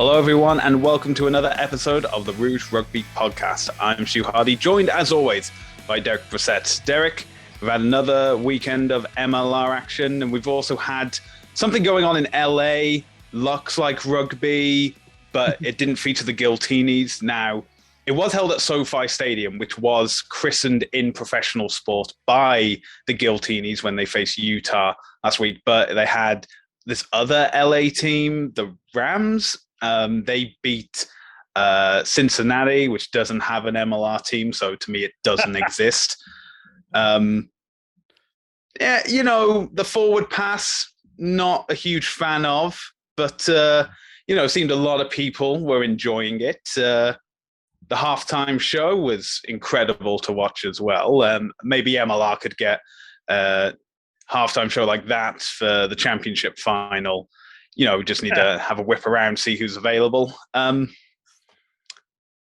Hello, everyone, and welcome to another episode of the Rouge Rugby podcast. I'm Stu Hardy, joined as always by Derek Brissett. Derek, we've had another weekend of MLR action, and we've also had something going on in LA. Looks like rugby, but it didn't feature the Giltinis. Now, it was held at SoFi Stadium, which was christened in professional sport by the Giltinis when they faced Utah last week. But they had this other LA team, the Rams. They beat Cincinnati, which doesn't have an MLR team, so to me it doesn't exist. The forward pass, not a huge fan of, but it seemed a lot of people were enjoying it. The halftime show was incredible to watch as well. Maybe MLR could get a halftime show like that for the championship final. We just need to have a whip around, see who's available. But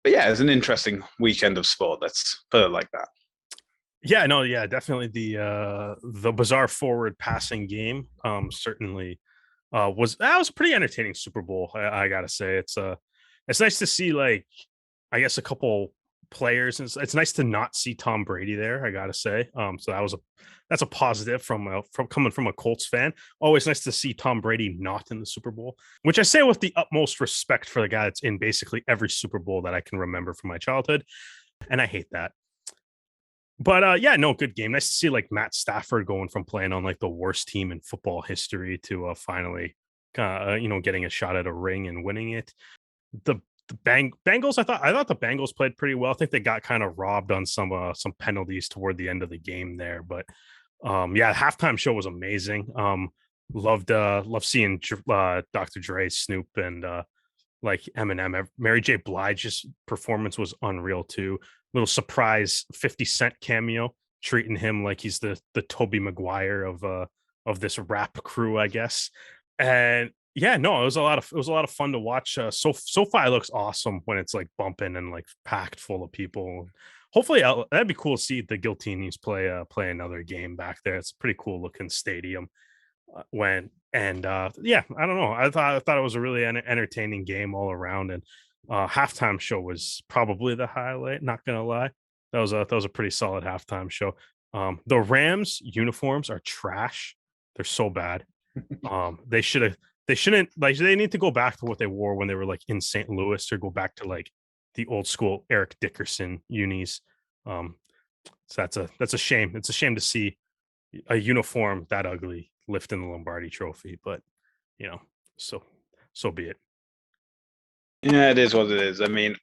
yeah, it's an interesting weekend of sport. Let's put it like that. Yeah, definitely the bizarre forward passing game. Certainly was a pretty entertaining Super Bowl. I gotta say, it's nice to see, like, I guess a couple players. It's nice to not see Tom Brady there, I gotta say. So that's a positive from coming from a Colts fan. Always nice to see Tom Brady not in the Super Bowl, which I say with the utmost respect for the guy that's in basically every Super Bowl that I can remember from my childhood, and I hate that. But good game. Nice to see, like, Matt Stafford going from playing on like the worst team in football history to finally getting a shot at a ring and winning it. The Bengals, I thought the Bengals played pretty well. I think they got kind of robbed on some penalties toward the end of the game there, but halftime show was amazing. Loved seeing Dr. Dre, Snoop, and like Eminem. Mary J. Blige's performance was unreal too. Little surprise 50 Cent cameo, treating him like he's the Tobey Maguire of this rap crew, I guess. And it was a lot of fun to watch. SoFi looks awesome when it's like bumping and like packed full of people. Hopefully, that'd be cool to see the Giltinis play another game back there. It's a pretty cool looking stadium. I don't know. I thought it was a really entertaining game all around, and halftime show was probably the highlight. Not gonna lie, that was a pretty solid halftime show. The Rams uniforms are trash. They're so bad. They shouldn't, like, they need to go back to what they wore when they were like in St. Louis, or go back to like the old school Eric Dickerson unis. So that's a shame. It's a shame to see a uniform that ugly lifting the Lombardi trophy, but so be it. Yeah, it is what it is. I mean,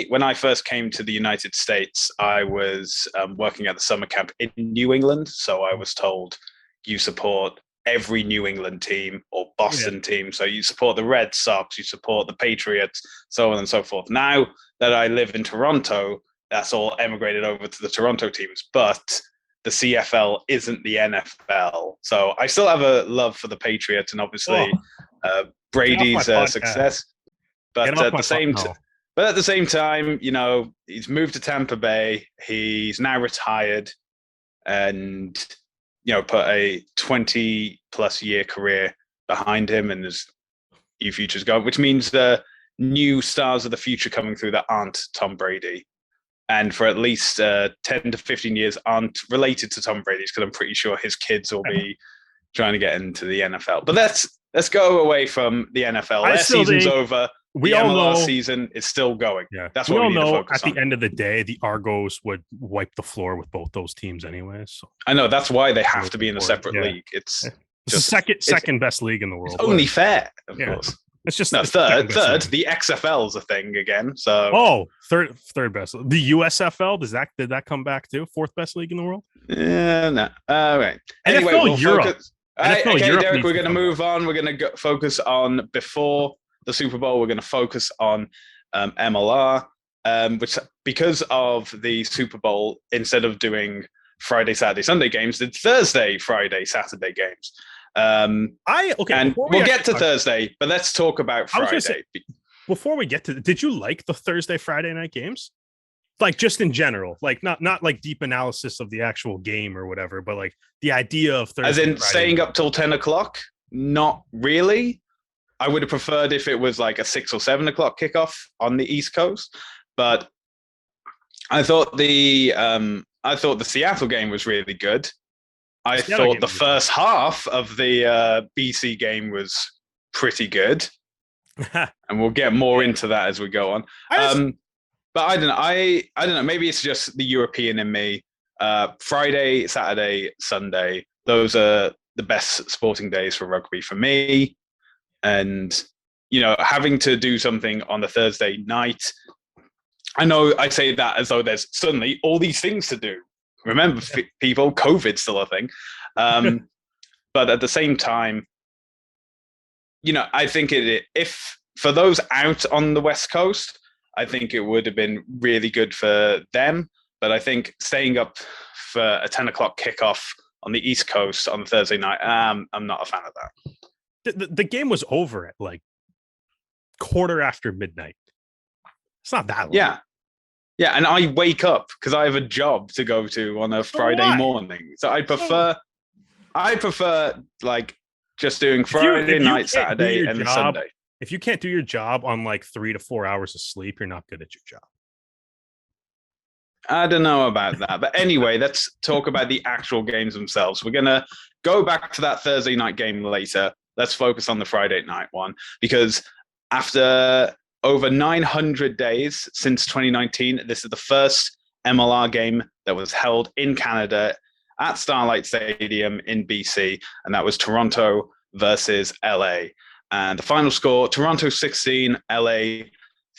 when I first came to the United States, I was working at the summer camp in New England. So I was told you support every New England team or Boston team. So you support the Red Sox, you support the Patriots, so on and so forth. Now that I live in Toronto, that's all emigrated over to the Toronto teams, but the CFL isn't the NFL. So I still have a love for the Patriots and obviously Brady's success. But at the same time, he's moved to Tampa Bay. He's now retired and put a 20-plus year career behind him, and there's new futures going, which means the new stars of the future coming through that aren't Tom Brady, and for at least 10 to 15 years aren't related to Tom Brady's, because I'm pretty sure his kids will be trying to get into the NFL. But let's go away from the NFL. Their season's over. The MLR season is still going. Yeah, that's what we need to focus on. At the end of the day, the Argos would wipe the floor with both those teams anyways. So. I know, that's why they have to be in a separate league. It's just the second best league in the world. It's only fair, of course. It's just third. The XFL is a thing again. So third best. The USFL, did that come back too? Fourth best league in the world? No. All right. Anyway, NFL Europe. Focus. Okay, Derek, we're going to move on. We're going to focus on before the Super Bowl. We're going to focus on MLR, which, because of the Super Bowl, instead of doing Friday, Saturday, Sunday games, did Thursday, Friday, Saturday games. And we'll get to Thursday, but let's talk about Friday. Before we get to, did you like the Thursday, Friday night games? Like, just in general, like not like deep analysis of the actual game or whatever, but like the idea of Thursday, as in Friday staying up till 10 o'clock. Not really. I would have preferred if it was like a 6 or 7 o'clock kickoff on the East Coast, but I thought the Seattle game was really good. I Seattle thought game the was exciting. first half of the BC game was pretty good, and we'll get more Yeah. into that as we go on. I just But I don't know. I don't know. Maybe it's just the European in me. Friday, Saturday, Sunday. Those are the best sporting days for rugby for me. And having to do something on the Thursday night. I know I say that as though there's suddenly all these things to do. Remember, people, COVID's still a thing. But at the same time, I think if for those out on the West Coast, I think it would have been really good for them. But I think staying up for a 10 o'clock kickoff on the East Coast on Thursday night, I'm not a fan of that. the game was over at like quarter after midnight. It's not that long. Yeah. Yeah. And I wake up because I have a job to go to on a Friday morning. So I prefer like just doing Friday night, Saturday, and Sunday. If you can't do your job on like 3 to 4 hours of sleep, you're not good at your job. I don't know about that. But anyway, let's talk about the actual games themselves. We're going to go back to that Thursday night game later. Let's focus on the Friday night one, because after over 900 days since 2019, this is the first MLR game that was held in Canada at Starlight Stadium in BC, and that was Toronto versus LA. And the final score, Toronto 16, LA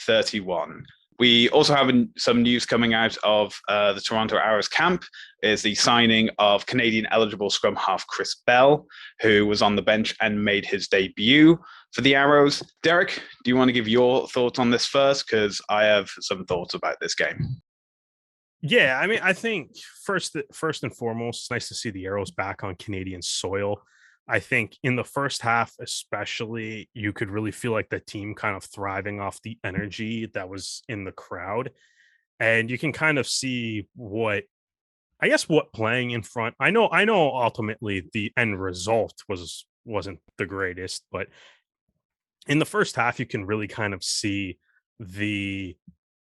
31. We also have some news coming out of the Toronto Arrows camp, is the signing of Canadian eligible scrum half Chris Bell, who was on the bench and made his debut for the Arrows. Derek, do you want to give your thoughts on this first? Because I have some thoughts about this game. Yeah, I mean, I think first and foremost, it's nice to see the Arrows back on Canadian soil. I think in the first half, especially, you could really feel like the team kind of thriving off the energy that was in the crowd. And you can kind of see what playing in front. I know ultimately the end result wasn't the greatest, but in the first half, you can really kind of see the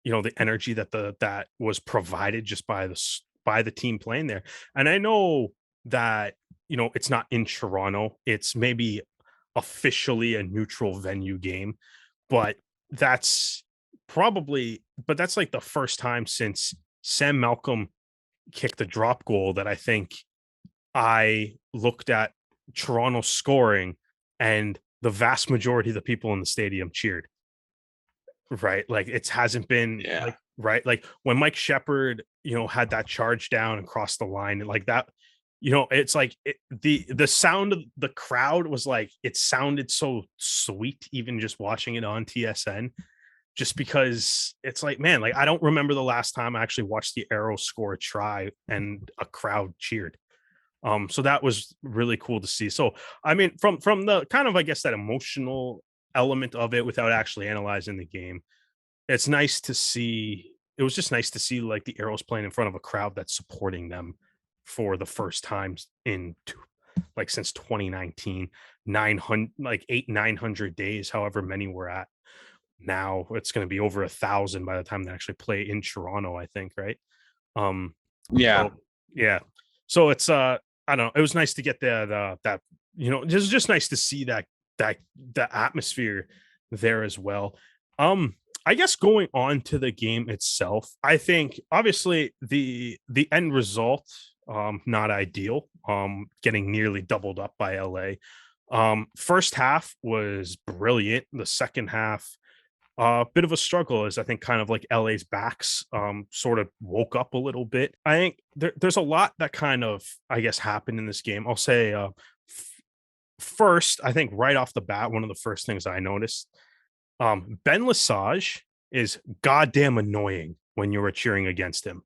the energy that was provided just by the team playing there. And I know that it's not in Toronto, it's maybe officially a neutral venue game, but that's that's like the first time since Sam Malcolm kicked the drop goal that I think I looked at Toronto scoring and the vast majority of the people in the stadium cheered. Right, like it hasn't been like right, like when Mike Shepard, had that charge down and crossed the line, and like that, it's like the sound of the crowd was like it sounded so sweet, even just watching it on TSN, just because it's like, man, like I don't remember the last time I actually watched the Arrows score a try and a crowd cheered. So that was really cool to see. So I mean, from the kind of, I guess, that emotional element of it without actually analyzing the game, it's nice to see. It was just nice to see like the Arrows playing in front of a crowd that's supporting them for the first time since 2019. 900 like 900 days, however many we're at now. It's going to be over 1,000 by the time they actually play in Toronto, I think, right? Yeah. So, yeah, so it's I don't know, it was nice to get that it was just nice to see that the atmosphere there as well. I guess going on to the game itself, I think obviously the end result, not ideal, getting nearly doubled up by LA. First half was brilliant. The second half, bit of a struggle, as I think kind of like LA's backs sort of woke up a little bit. I think there's a lot that kind of, I guess, happened in this game. I'll say first, I think right off the bat, one of the first things I noticed, Ben Lesage is goddamn annoying when you were cheering against him,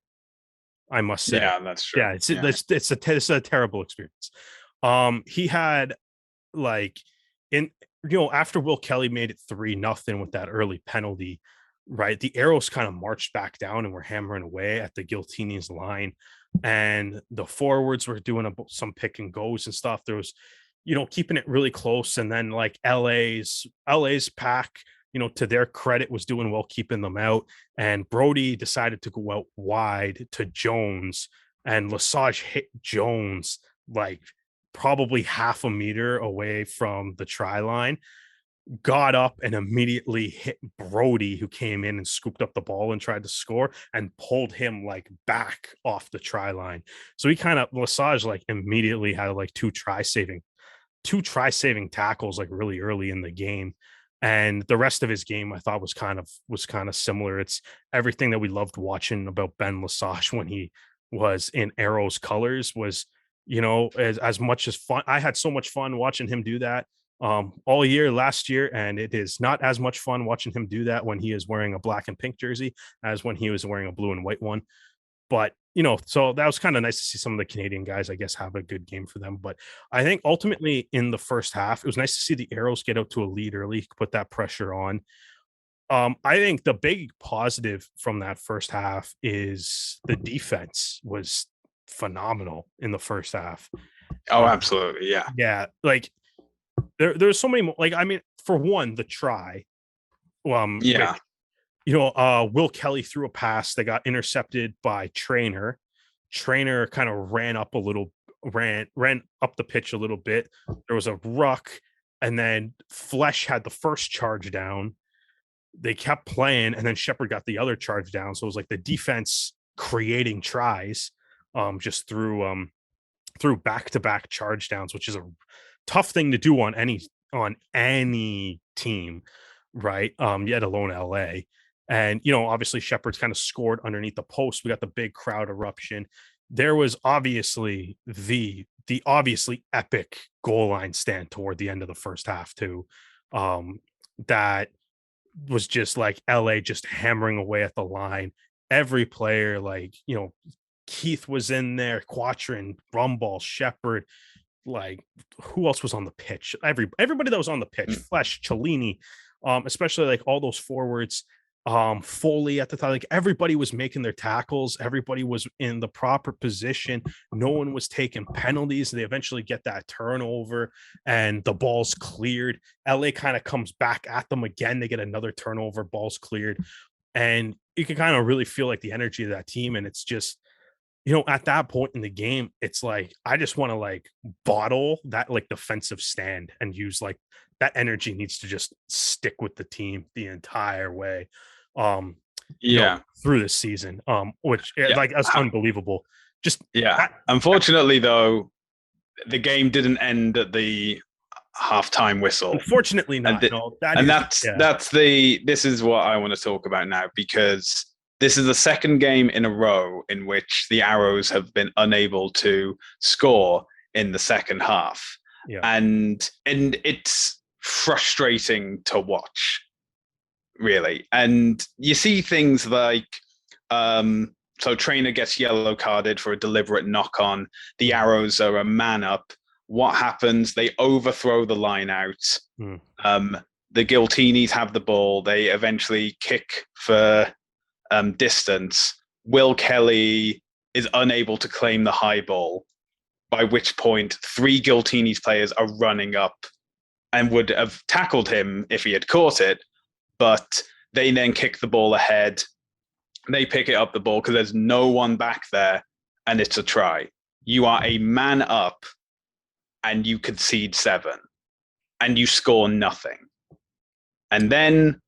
I must say. Yeah, that's true. Yeah, it's a terrible experience. He had like after Will Kelly made it 3-0 with that early penalty, right? The Arrows kind of marched back down and were hammering away at the Giltinis line, and the forwards were doing some pick and goes and stuff. There was keeping it really close. And then like LA's pack, to their credit, was doing well keeping them out. And Brody decided to go out wide to Jones, and Lesage hit Jones like probably half a meter away from the try line, got up and immediately hit Brody, who came in and scooped up the ball and tried to score, and pulled him like back off the try line. So he kind of Lesage like immediately had like two try saving tackles like really early in the game. And the rest of his game I thought was kind of similar. It's everything that we loved watching about Ben Lesage when he was in Arrow's colors. Was as much as fun. I had so much fun watching him do that all year last year, and it is not as much fun watching him do that when he is wearing a black and pink jersey as when he was wearing a blue and white one. But so that was kind of nice to see some of the Canadian guys, I guess, have a good game for them. But I think ultimately in the first half, it was nice to see the Arrows get out to a lead early, put that pressure on. I think the big positive from that first half is the defense was phenomenal in the first half. Oh, absolutely. Yeah. Yeah. Like there's so many, like, I mean, for one, the try, Yeah. Will Kelly threw a pass that got intercepted by Trainer. Trainer kind of ran up the pitch a little bit. There was a ruck, and then Flesh had the first charge down. They kept playing, and then Shepherd got the other charge down. So it was like the defense creating tries, just through back-to-back charge downs, which is a tough thing to do on any team, right? Yet alone LA. And obviously Shepherd's kind of scored underneath the post. We got the big crowd eruption. There was obviously the obviously epic goal line stand toward the end of the first half too. That was just like LA just hammering away at the line. Every player, like, Keith was in there, Quattrin, Rumball, Shepherd, like who else was on the pitch? Everybody that was on the pitch, Flesh, Cellini, especially like all those forwards, Foley at the time, like everybody was making their tackles, everybody was in the proper position, no one was taking penalties. They eventually get that turnover and the ball's cleared. LA kind of comes back at them again, they get another turnover, ball's cleared, and you can kind of really feel like the energy of that team. And it's just, at that point in the game, it's like I just want to like bottle that like defensive stand and use like that energy needs to just stick with the team the entire way. Through this season, which like that's unbelievable. Just Unfortunately, though, the game didn't end at the halftime whistle. Unfortunately, not. This is what I want to talk about now, because this is the second game in a row in which the Arrows have been unable to score in the second half, and it's frustrating to watch, really. And you see things like, so Trainer gets yellow carded for a deliberate knock on. The Arrows are a man up. What happens? They overthrow the line out. The Giltinis have the ball. They eventually kick for distance. Will Kelly is unable to claim the high ball, by which point 3 Giltinis players are running up and would have tackled him if he had caught it. But they then kick the ball ahead. They pick it up the ball because there's no one back there, and it's a try. You are a man up, and you concede 7, and you score nothing. And then,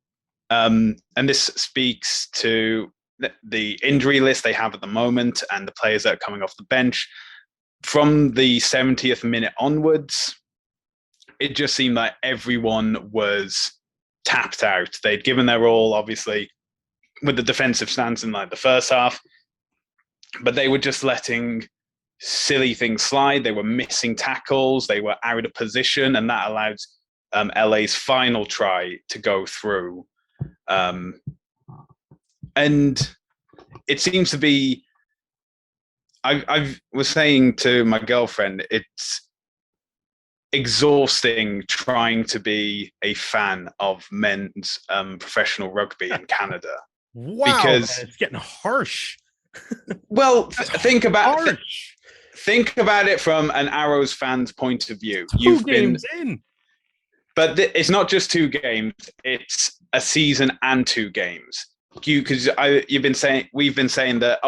and this speaks to the injury list they have at the moment and the players that are coming off the bench. From the 70th minute onwards, it just seemed like everyone was tapped out. They'd given their all, obviously, with the defensive stance in like the first half, but they were just letting silly things slide. They were missing tackles. They were out of position, and that allowed LA's final try to go through. And it seems to be, I was saying to my girlfriend, it's exhausting trying to be a fan of men's professional rugby in Canada. Wow, because it's getting harsh. Well, think about think about it from an Arrows fan's point of view. 2 games in. But it's not just 2 games; it's a season and 2 games. Because we've been saying that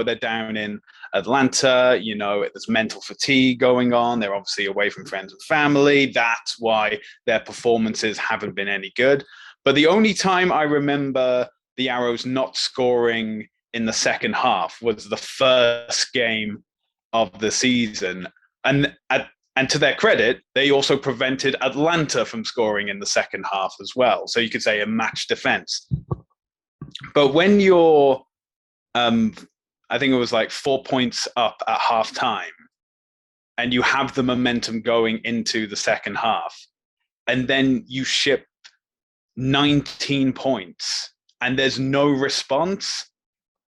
they're down in Atlanta. There's mental fatigue going on. They're obviously away from friends and family. That's why their performances haven't been any good. But the only time I remember the Arrows not scoring in the second half was the first game of the season, and to their credit, they also prevented Atlanta from scoring in the second half as well. So you could say a match defense. But when you're, I think it was like 4 points up at halftime, and you have the momentum going into the second half, and then you ship 19 points and there's no response,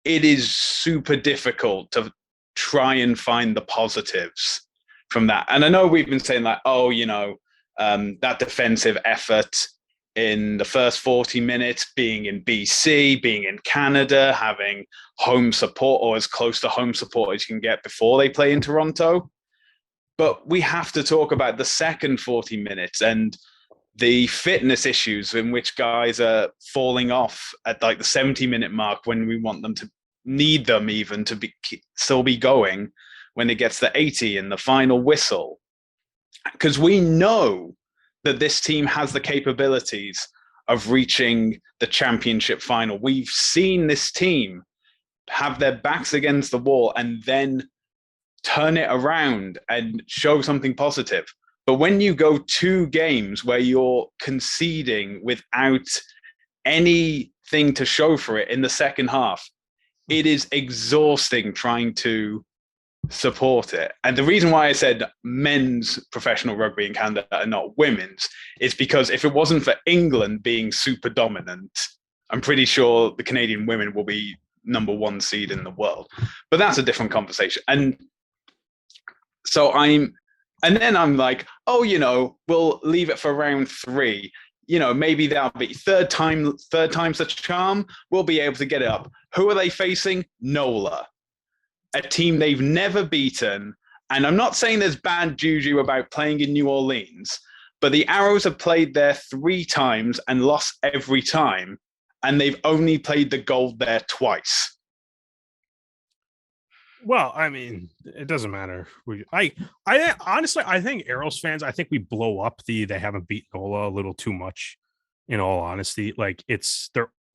it is super difficult to try and find the positives from that. And I know we've been saying like, that defensive effort in the first 40 minutes, being in BC, being in Canada, having home support or as close to home support as you can get before they play in Toronto. But we have to talk about the second 40 minutes and the fitness issues in which guys are falling off at like the 70-minute mark when we want them to need them even to still be going when it gets to 80 and the final whistle. Because we know that this team has the capabilities of reaching the championship final. We've seen this team have their backs against the wall and then turn it around and show something positive. But when you go 2 games where you're conceding without anything to show for it in the second half, it is exhausting trying to support it. And the reason why I said men's professional rugby in Canada and not women's is because if it wasn't for England being super dominant, I'm pretty sure the Canadian women will be number 1 seed in the world. But that's a different conversation. And so I'm like, we'll leave it for round 3. Maybe that'll be third time's the charm. We'll be able to get it up. Who are they facing? NOLA, a team they've never beaten. And I'm not saying there's bad juju about playing in New Orleans, but the Arrows have played there 3 times and lost every time. And they've only played the Gold there twice. Well, I mean, it doesn't matter. I honestly, I think Arrows fans, I think we blow up they haven't beat NOLA a little too much. In all honesty, like it's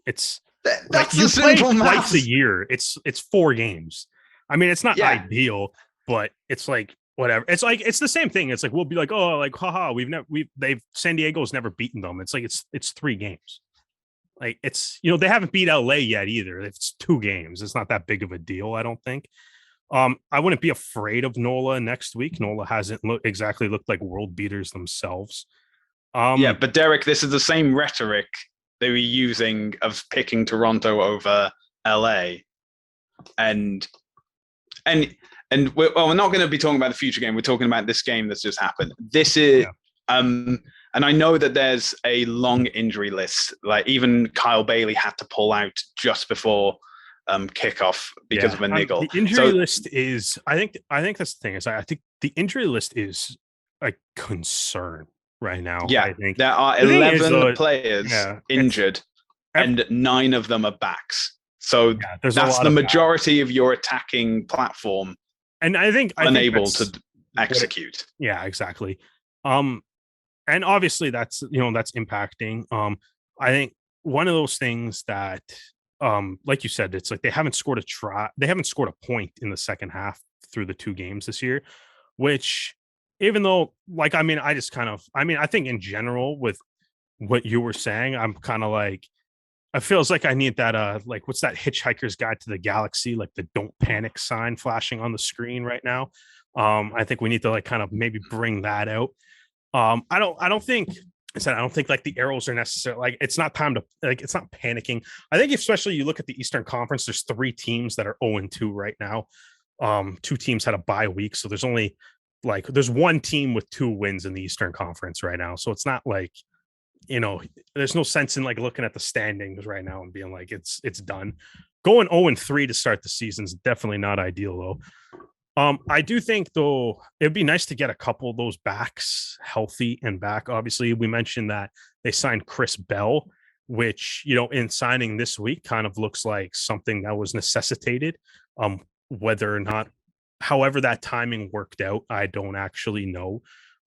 that's like the simple math. Twice a year. It's 4 games. I mean, it's not ideal, but it's like whatever. It's like it's the same thing. It's like we'll be like, oh, like haha, San Diego's never beaten them. It's like it's 3 games. Like it's they haven't beat LA yet either. It's 2 games. It's not that big of a deal, I don't think. I wouldn't be afraid of NOLA next week. NOLA hasn't exactly looked like world beaters themselves. But Derek, this is the same rhetoric they were using of picking Toronto over LA, and we're not going to be talking about the future game. We're talking about this game that's just happened. This is and I know that there's a long injury list. Like even Kyle Bailey had to pull out just before kickoff because of a niggle. The injury list is, I think that's the thing is I think the injury list is a concern right now. Yeah, I think there are 11 players injured, and 9 of them are backs. So that's the majority of your attacking platform, and I think unable to execute. Yeah, exactly. And obviously that's that's impacting. I think one of those things that like you said, it's like they haven't scored a point in the second half through the 2 games this year, which even though like I think in general with what you were saying, I'm kind of like I feels like I need that like what's that Hitchhiker's Guide to the Galaxy, like the don't panic sign flashing on the screen right now. I think we need to like kind of maybe bring that out. I don't think like the Arrows are necessarily like it's not time to like it's not panicking. I think especially you look at the Eastern Conference, there's 3 teams that are 0-2 right now. 2 teams had a bye week, so there's only like there's 1 team with 2 wins in the Eastern Conference right now. So it's not like there's no sense in like looking at the standings right now and being like it's done. Going 0-3 to start the season is definitely not ideal though. I do think though it'd be nice to get a couple of those backs healthy and back. Obviously, we mentioned that they signed Chris Bell, which in signing this week kind of looks like something that was necessitated. Whether or not, however that timing worked out, I don't actually know.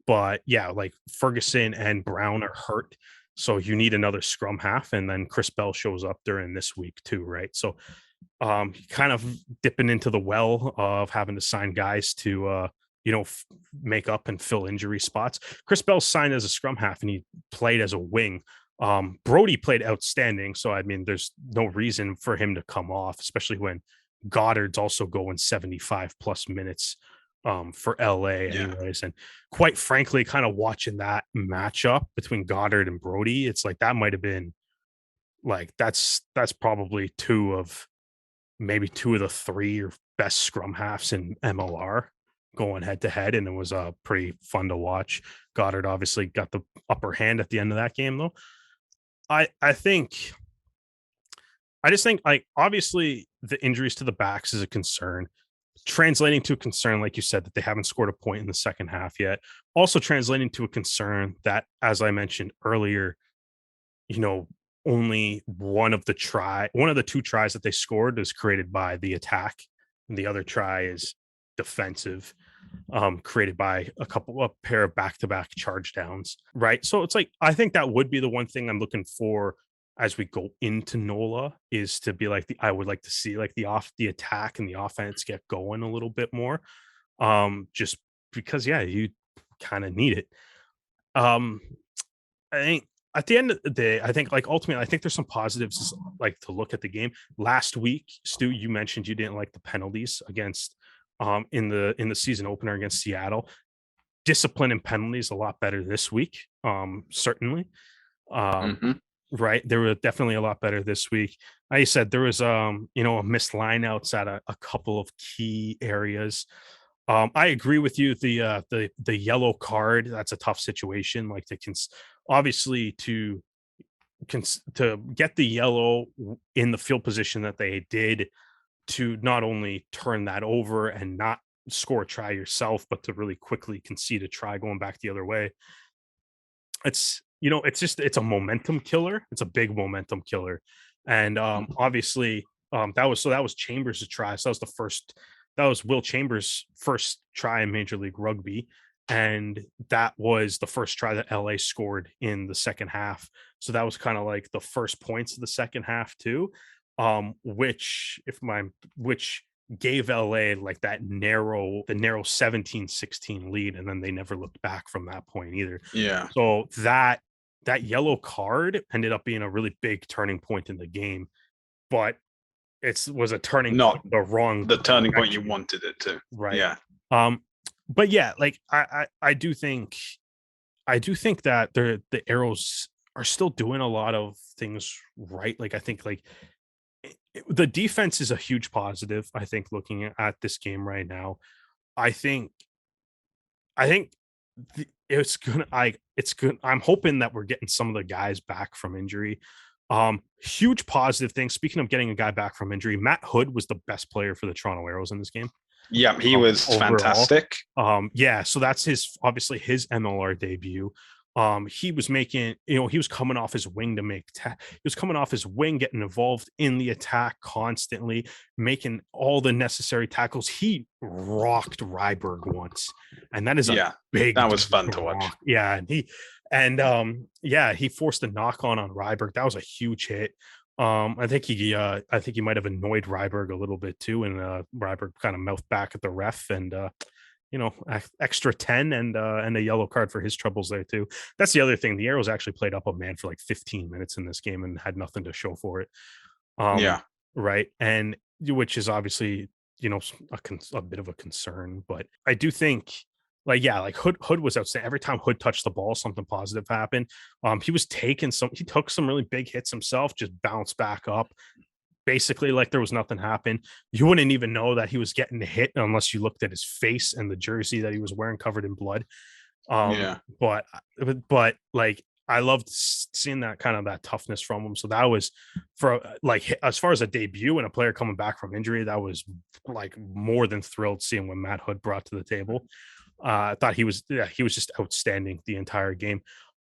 But yeah, like Ferguson and Brown are hurt, so you need another scrum half, and then Chris Bell shows up during this week too, right? So kind of dipping into the well of having to sign guys to make up and fill injury spots. Chris Bell signed as a scrum half and he played as a wing. Brody played outstanding, so I mean there's no reason for him to come off, especially when Goddard's also going 75 plus minutes for LA Yeah. anyways. And quite frankly, kind of watching that matchup between Goddard and Brody, it's like that might have been like that's probably maybe two of the three or best scrum halves in MLR going head to head, and it was pretty fun to watch. Goddard obviously got the upper hand at the end of that game, though. I think I just think like obviously the injuries to the backs is a concern. Translating to a concern, like you said, that they haven't scored a point in the second half yet. Also translating to a concern that, as I mentioned earlier, you know, only one of the two tries that they scored is created by the attack, and the other try is defensive, created by a pair of back-to-back charge downs, right? So it's like I think that would be the one thing I'm looking for as we go into NOLA is to be like I would like to see like the attack and the offense get going a little bit more. Just because yeah, you kind of need it. Um I think at the end of the day, I think like ultimately, I think there's some positives like to look at the game. Last week, Stu, you mentioned you didn't like the penalties against in the season opener against Seattle. Discipline and penalties a lot better this week. Certainly. Um, Hmm. right. They were definitely a lot better this week. Like I said, there was a missed lineouts at a couple of key areas. I agree with you. The yellow card, that's a tough situation. Like they can obviously to get the yellow in the field position that they did, to not only turn that over and not score a try yourself, but to really quickly concede a try going back the other way. It's a momentum killer. It's a big momentum killer. And obviously that was Chambers' try. So that was Will Chambers' first try in Major League Rugby. And that was the first try that LA scored in the second half. So that was kind of like the first points of the second half too. Which gave LA like the narrow 17-16 lead, and then they never looked back from that point either. Yeah. So that yellow card ended up being a really big turning point in the game, but it was a turning Not point in the wrong the turning point you direction, wanted it to. right? Yeah. Um, but yeah, like I do think that the arrows are still doing a lot of things right. Like I think like the defense is a huge positive. I think looking at this game right now, I think I think it's good. I'm hoping that we're getting some of the guys back from injury. Huge positive thing. Speaking of getting a guy back from injury, Matt Hood was the best player for the Toronto Arrows in this game. Yeah, he was Overall. fantastic. Yeah, so that's obviously his MLR debut. He was making, he was coming off his wing he was coming off his wing, getting involved in the attack constantly, making all the necessary tackles. He rocked Ryberg once, and that is a Yeah, big that was fun to watch. rock. Yeah, he forced a knock on Ryberg. That was a huge hit. I think he might have annoyed Ryberg a little bit too, and Ryberg kind of mouthed back at the ref, and extra 10 and a yellow card for his troubles there too. That's the other thing. The Arrows actually played up a man for like 15 minutes in this game and had nothing to show for it. Um, Yeah. right, and which is obviously a bit of a concern, but I do think like Hood was outstanding. Every time Hood touched the ball, something positive happened. He took some really big hits himself, just bounced back up. Basically, like there was nothing happened. You wouldn't even know that he was getting hit unless you looked at his face and the jersey that he was wearing covered in blood. Um, Yeah. but like I loved seeing that kind of that toughness from him. So that was for like as far as a debut and a player coming back from injury, that was like more than thrilled seeing what Matt Hood brought to the table. I thought he was just outstanding the entire game.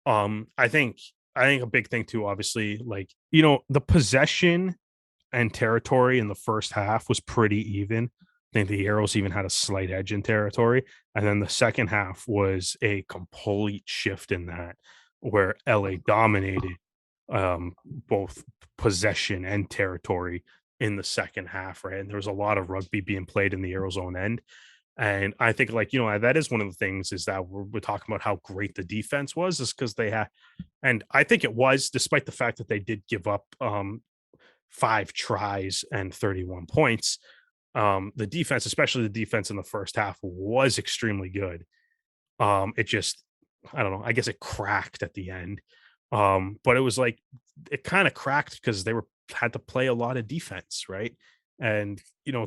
I think a big thing too, obviously, like the possession and territory in the first half was pretty even. I think the Arrows even had a slight edge in territory. And then the second half was a complete shift in that, where LA dominated both possession and territory in the second half, right? And there was a lot of rugby being played in the Arrows own end. And I think, like, that is one of the things is that we're talking about how great the defense was, is because they had, and I think it was, despite the fact that they did give up 5 tries and 31 points. The defense, especially the defense in the first half, was extremely good. It just, I don't know, I guess it cracked at the end. But it was like it kind of cracked because they had to play a lot of defense, right? And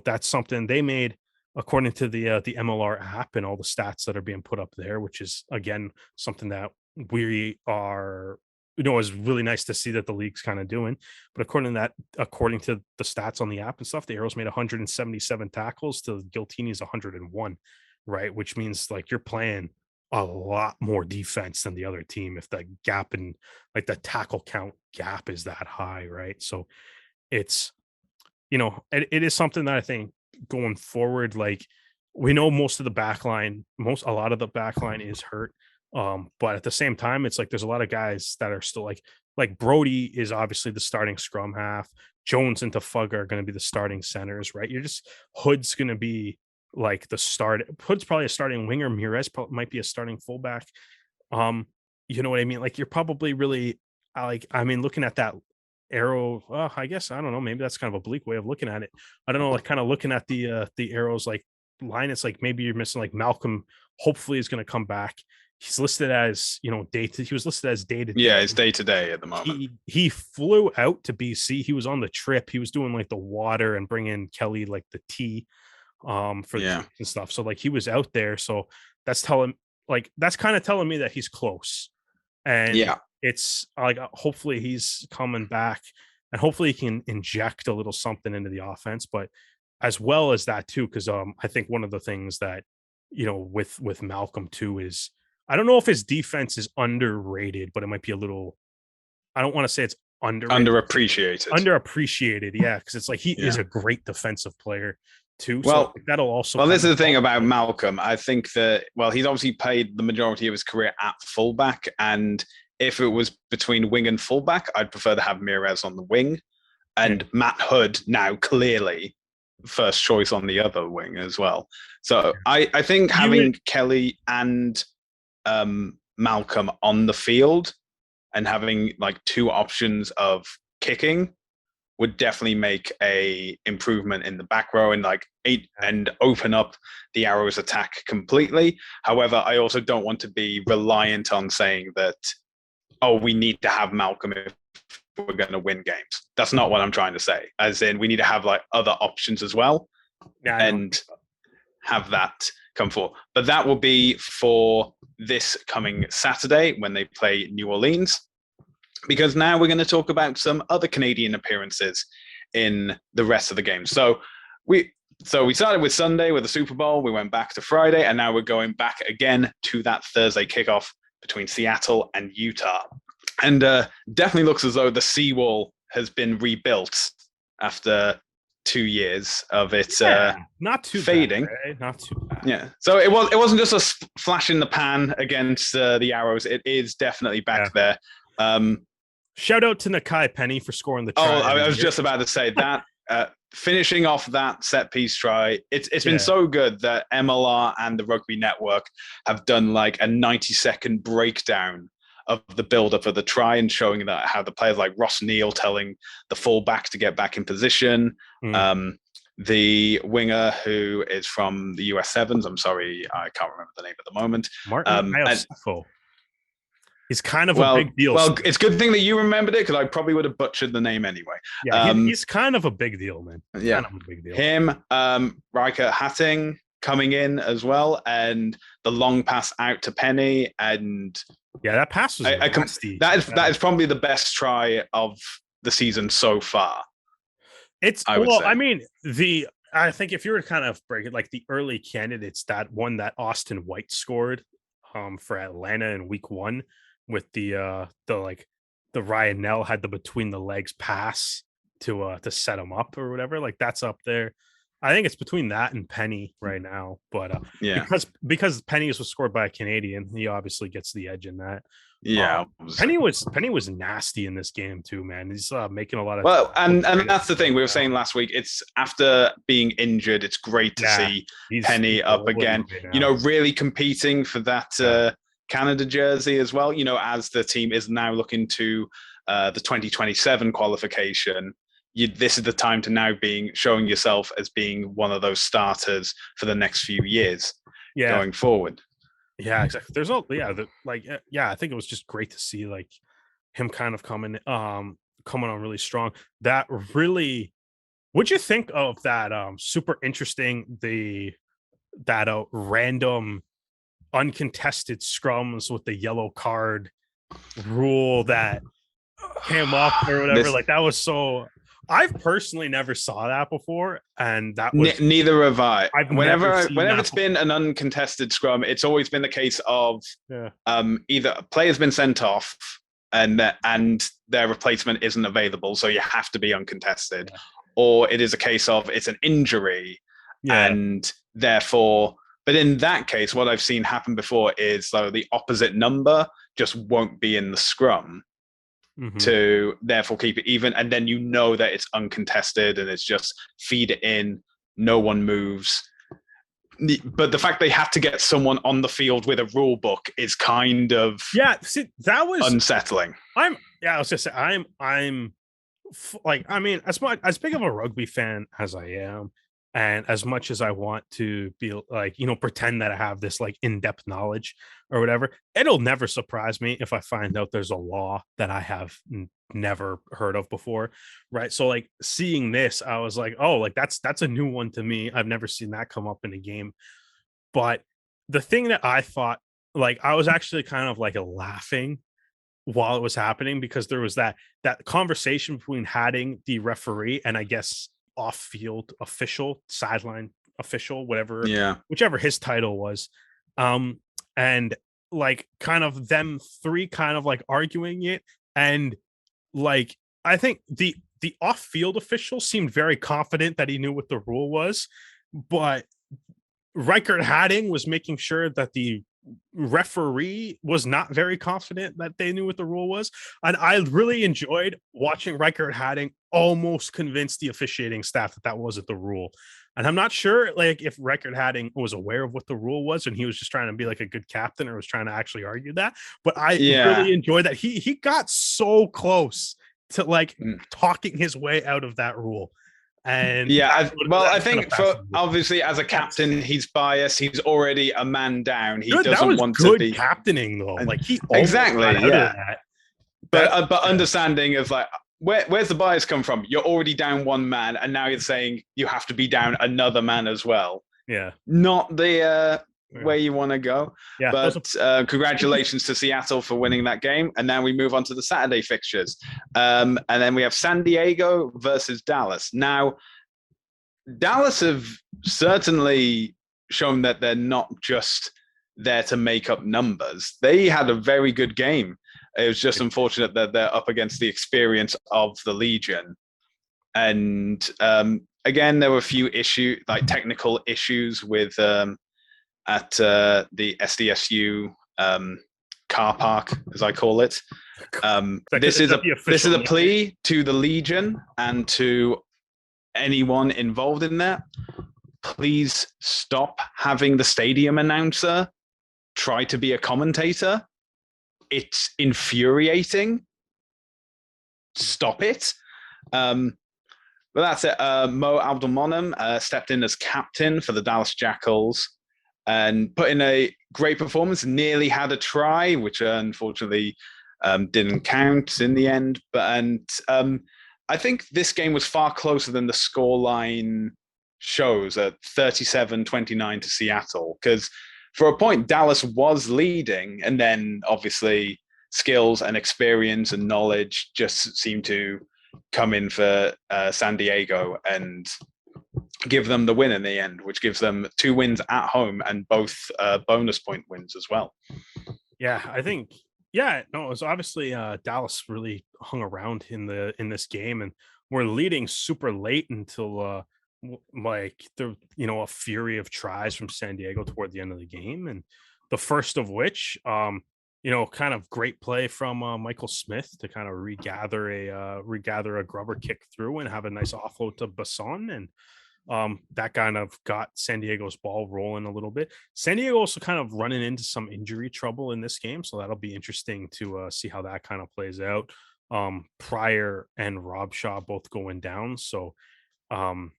that's something they made according to the MLR app and all the stats that are being put up there, which is again something that we are is really nice to see that the league's kind of doing. But according to the stats on the app and stuff, the Arrows made 177 tackles to Giltinis 101, right? Which means like you're playing a lot more defense than the other team if the gap in like the tackle count gap is that high, right? So it's it is something that I think going forward, like we know most of the backline, a lot of the backline is hurt. But at the same time, it's like there's a lot of guys that are still like Brody is obviously the starting scrum half. Jones and Tafug are going to be the starting centers, right? Hood's going to be like the start. Hood's probably a starting winger. Mires might be a starting fullback. You know what I mean? Like you're probably really looking at that Arrow. I guess I don't know. Maybe that's kind of a bleak way of looking at it. I don't know. Like kind of looking at the Arrows like line. It's like maybe you're missing like Malcolm. Hopefully, is going to come back. He's listed as he was listed as day to day. Yeah, it's day to day at the moment. He flew out to BC. He was on the trip. He was doing like the water and bringing Kelly like the tea for the and stuff. So like he was out there. So that's kind of telling me that he's close. And it's like hopefully he's coming back and hopefully he can inject a little something into the offense. But as well as that too, because I think one of the things that with Malcolm too is I don't know if his defense is underrated, but it might be a little. I don't want to say it's underappreciated, yeah, because it's like he is a great defensive player too. Well, so that'll also. Well, this is the thing about Malcolm. I think that he's obviously played the majority of his career at fullback, and if it was between wing and fullback, I'd prefer to have Mires on the wing, and Matt Hood now clearly first choice on the other wing as well. So I think having Kelly and Malcolm on the field and having like 2 options of kicking would definitely make a improvement in the back row and and open up the Arrows attack completely. However, I also don't want to be reliant on saying that, we need to have Malcolm if we're going to win games. That's not what I'm trying to say. As in, we need to have like other options as well and have that come forward. But that will be for this coming Saturday when they play New Orleans. Because now we're going to talk about some other Canadian appearances in the rest of the game. So we started with Sunday with the Super Bowl. We went back to Friday, and now we're going back again to that Thursday kickoff between Seattle and Utah. And definitely looks as though the seawall has been rebuilt after 2 years of it not too fading. Bad, right? Not too bad. Yeah. So it wasn't just a flash in the pan against the Arrows. It is definitely back there. Shout out to Nakai Penny for scoring the try. I was just about to say that. Finishing off that set piece try, it's been so good that MLR and the Rugby Network have done like a 90-second breakdown of the build-up of the try and showing that how the players like Ross Neal telling the fullback to get back in position. The winger who is from the US Sevens, I'm sorry, I can't remember the name at the moment. Martin He's kind of a big deal. Well, it's a good thing that you remembered it because I probably would have butchered the name anyway. Yeah, he's kind of a big deal, man. Yeah, kind of a big deal. Him, Riker Hatting coming in as well, and the long pass out to Penny, and Yeah, that pass was nasty. That is probably the best try of the season so far. I would say. I mean, I think if you were to kind of break it, like the early candidates, that one that Austin White scored for Atlanta in week 1 with the Ryan Nell had the between the legs pass to set him up or whatever, like that's up there. I think it's between that and Penny right now, but because Penny's was scored by a Canadian, he obviously gets the edge in that. Yeah, Penny was nasty in this game too, man. He's making a lot of and that's the thing we were saying last week. It's after being injured, it's great to see Penny up again. Really competing for that Canada jersey as well. As the team is now looking to the 2027 qualification. This is the time to now showing yourself as being one of those starters for the next few years going forward. Yeah, exactly. There's I think it was just great to see like him kind of coming on really strong. That really, what'd you think of that? Super interesting. That random uncontested scrums with the yellow card rule that came up or whatever. Like that was so. I've personally never saw that before, and that was neither have I. Whenever it's been an uncontested scrum, it's always been the case of either a player's been sent off and their replacement isn't available, so you have to be uncontested, or it is a case of it's an injury and therefore. But in that case, what I've seen happen before is the opposite number just won't be in the scrum. To therefore keep it even, and then that it's uncontested and it's just feed it in, no one moves. But the fact they have to get someone on the field with a rule book is kind of that was unsettling. I was just saying I'm like, I mean, as big of a rugby fan as I am, and as much as I want to be like, pretend that I have this like in-depth knowledge or whatever, it'll never surprise me if I find out there's a law that I have never heard of before. Right. So like seeing this, I was like, oh, like that's a new one to me. I've never seen that come up in a game. But the thing that I thought, like, I was actually kind of like laughing while it was happening, because there was that conversation between Hadding, the referee, and I guess off-field official, sideline official, whichever his title was, and like kind of them three kind of like arguing it, and like I think the off-field official seemed very confident that he knew what the rule was, but Reichert Hadding was making sure that the referee was not very confident that they knew what the rule was. And I really enjoyed watching Reichert Hadding almost convince the officiating staff that wasn't the rule. And I'm not sure like if Reichert Hadding was aware of what the rule was and he was just trying to be like a good captain or was trying to actually argue that. But I really enjoyed that. He got so close to like talking his way out of that rule. And I think for obviously as a captain, he's biased. He's already a man down. He doesn't want to be captaining though. Like he but understanding of like where's the bias come from? You're already down one man, and now you're saying you have to be down another man as well. Yeah, not the where you want to go. Yeah, but congratulations to Seattle for winning that game. And now we move on to the Saturday fixtures. And then we have San Diego versus Dallas. Now, Dallas have certainly shown that they're not just there to make up numbers. They had a very good game. It was just unfortunate that they're up against the experience of the Legion. And again, there were a few technical issues with at the SDSU car park, as I call it. This is a plea to the Legion and to anyone involved in that. Please stop having the stadium announcer try to be a commentator. It's infuriating. Stop it. But that's it. Mo Abdelmonem stepped in as captain for the Dallas Jackals and put in a great performance. Nearly had a try, which unfortunately didn't count in the end. But I think this game was far closer than the scoreline shows at 37-29 to Seattle, because for a point, Dallas was leading, and then obviously skills and experience and knowledge just seemed to come in for San Diego and give them the win in the end, which gives them 2 wins at home and both bonus point wins as well. Yeah, I think. Yeah, no, it was obviously Dallas really hung around in this game, and we're leading super late until like a fury of tries from San Diego toward the end of the game, and the first of which, kind of great play from Michael Smith to kind of regather a grubber kick through and have a nice offload to Basson, and that kind of got San Diego's ball rolling a little bit. San Diego also kind of running into some injury trouble in this game, so that'll be interesting to see how that kind of plays out. Pryor and Rob Shaw both going down, so that'll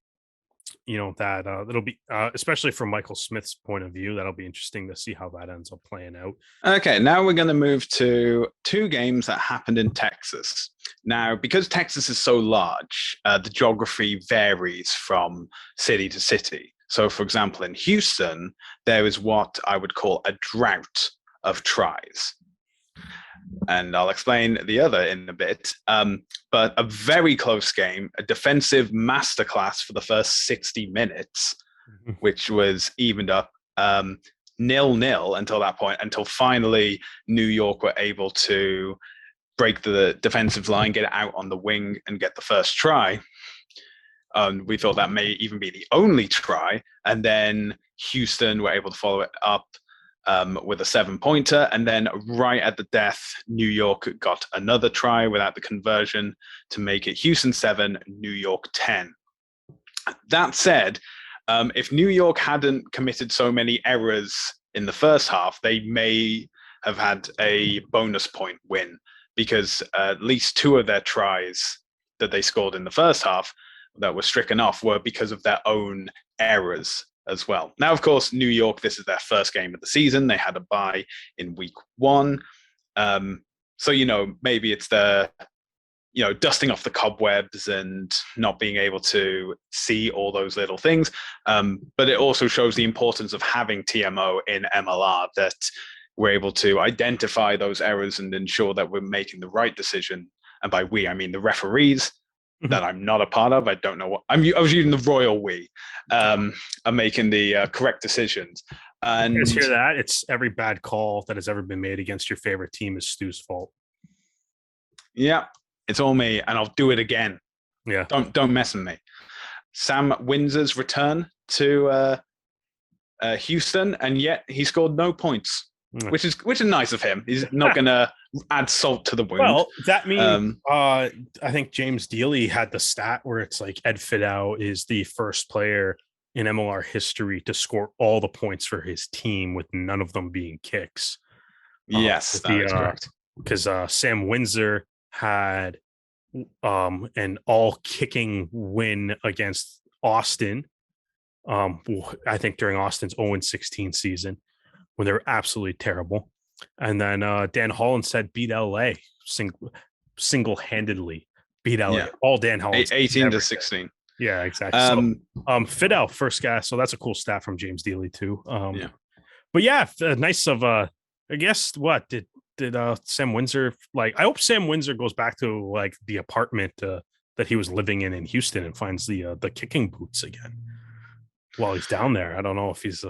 be especially from Michael Smith's point of view, that'll be interesting to see how that ends up playing out. Okay, now we're going to move to 2 games that happened in Texas. Now, because Texas is so large, the geography varies from city to city. So, for example, in Houston, there is what I would call a drought of tries. And I'll explain the other in a bit. But a very close game, a defensive masterclass for the first 60 minutes, which was evened up 0-0 until that point, until finally New York were able to break the defensive line, get it out on the wing, and get the first try. We thought that may even be the only try. And then Houston were able to follow it up with a 7-pointer, and then right at the death, New York got another try without the conversion to make it Houston 7, New York 10. That said, if New York hadn't committed so many errors in the first half, they may have had a bonus point win, because at least 2 of their tries that they scored in the first half that were stricken off were because of their own errors as well. Now, of course, New York, this is their first game of the season. They had a bye in week 1. So, maybe it's the, dusting off the cobwebs and not being able to see all those little things. But it also shows the importance of having TMO in MLR, that we're able to identify those errors and ensure that we're making the right decision. And by we, I mean the referees, that I'm not a part of. I don't know what I was using the royal we. I'm making the correct decisions. And you guys hear that? It's every bad call that has ever been made against your favorite team is Stu's fault. Yeah, it's all me, and I'll do it again. Yeah, don't mess with me. Sam Windsor's return to Houston, and yet he scored no points. Which is nice of him. He's not going to add salt to the wound. Well, that means I think James Dealey had the stat where it's like Ed Fidel is the first player in MLR history to score all the points for his team with none of them being kicks. Yes, that is correct. Because Sam Windsor had an all-kicking win against Austin. I think during Austin's 0-16 season, when they were absolutely terrible. And then Dan Holland beat LA single-handedly. Beat LA. Yeah. All Dan Holland. 18-16. Yeah, exactly. Fidel, first guy. So that's a cool stat from James Dealey too. Yeah. But yeah, nice of I guess what did Sam Windsor like? I hope Sam Windsor goes back to like the apartment that he was living in Houston and finds the kicking boots again while he's down there. I don't know if he's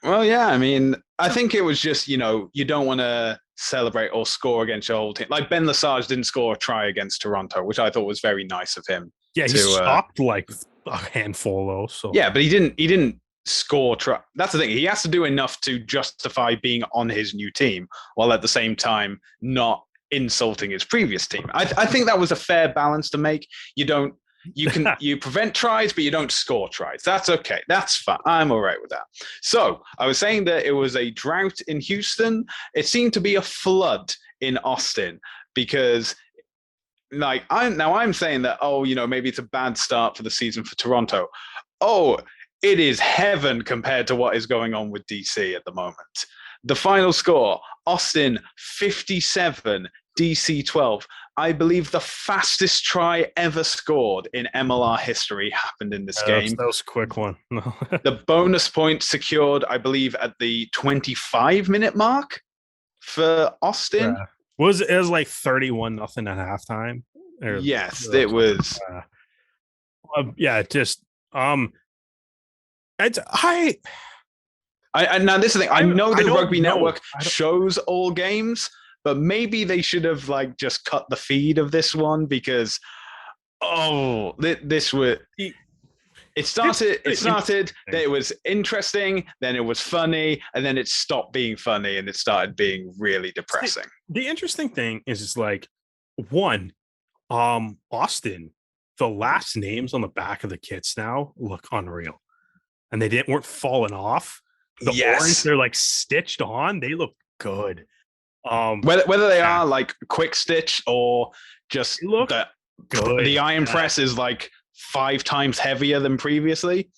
Well, yeah, I mean, I think it was just, you don't want to celebrate or score against your old team. Like Ben Lesage didn't score a try against Toronto, which I thought was very nice of him. Yeah, he stopped like a handful though. So yeah, but he didn't score try. That's the thing. He has to do enough to justify being on his new team, while at the same time not insulting his previous team. I think that was a fair balance to make. You prevent tries, but you don't score tries. That's okay. That's fine. I'm all right with that. So I was saying that it was a drought in Houston. It seemed to be a flood in Austin, because like I'm saying that, maybe it's a bad start for the season for Toronto. Oh, it is heaven compared to what is going on with DC at the moment. The final score, Austin 57, DC 12. I believe the fastest try ever scored in MLR history happened in this game. That was a quick one. The bonus point secured, I believe, at the 25-minute mark for Austin. Yeah. It was like 31-0 at halftime. Yes, it was. Yeah, just it's now this is the thing. I know the Rugby know. Network shows all games, but maybe they should have like just cut the feed of this one because this was. It started. It was interesting. Then it was funny, and then it stopped being funny, and it started being really depressing. The interesting thing is like one, Austin. The last names on the back of the kits now look unreal, and they weren't falling off. The orange, they're like stitched on. They look good. Whether they are like quick stitch or just the iron press is like 5 times heavier than previously.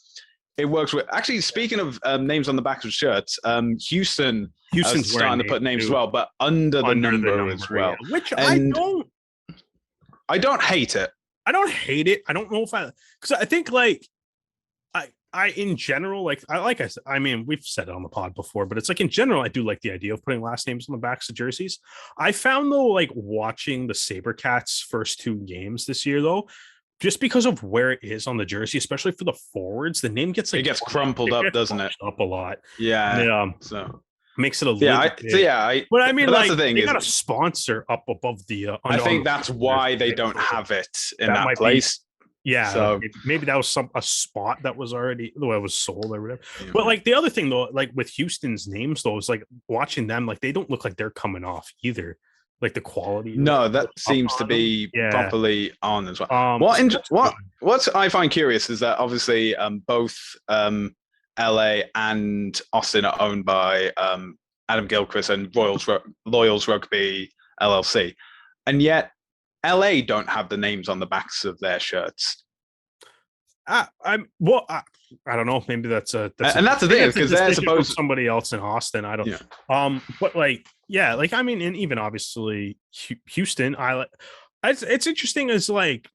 It works with. Actually, speaking of names on the back of shirts, Houston's starting to put names as well, but under the number as well. Yeah. Which I don't hate it. I don't hate it. I don't know if because I think like I in general I said, I mean, we've said it on the pod before, but it's like in general I do like the idea of putting last names on the backs of jerseys. I found though, like watching the SaberCats first 2 games this year though, just because of where it is on the jersey, especially for the forwards, the name gets like it gets crumpled up, doesn't it? Up a lot. Yeah. So makes it a little bit. But I mean, like, that's the thing, they got a sponsor up above the. I think that's why they don't have it in that place. So maybe that was a spot that was already the way it was sold or whatever. Yeah. But like the other thing though, like with Houston's names though, is like watching them, like they don't look like they're coming off either. Like the quality. No, that seems to be properly on as well. What I find curious is that obviously both LA and Austin are owned by Adam Gilchrist and Loyals Rugby LLC, and yet LA don't have the names on the backs of their shirts. I don't know. Maybe that's the thing, because they're supposed to somebody else in Austin. I don't. Yeah. But like, yeah, like I mean, and even obviously Houston. It's interesting. As like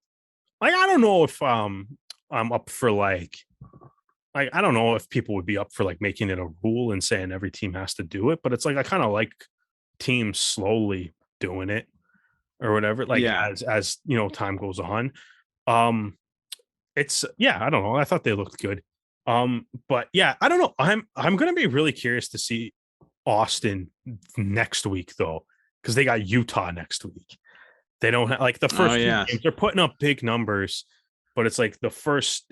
I don't know if I'm up for like I don't know if people would be up for like making it a rule and saying every team has to do it, but it's like I kind of like teams slowly doing it or whatever. Like as you know, time goes on. It's I don't know. I thought they looked good. But yeah, I don't know. I'm gonna be really curious to see Austin next week though, because they got Utah next week. They don't have like the first games, they're putting up big numbers, but it's like the first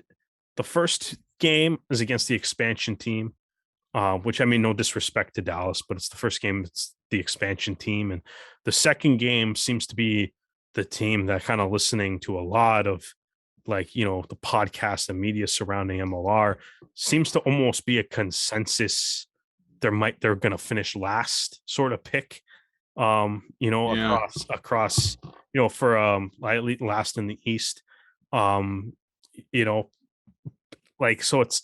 game is against the expansion team, which I mean, no disrespect to Dallas, but it's the first game, it's the expansion team. And the second game seems to be the team that kind of listening to a lot of like, you know, the podcast and media surrounding MLR seems to almost be a consensus. They're going to finish last sort of pick, you know, across, you know, for last in the East, you know, like, so it's,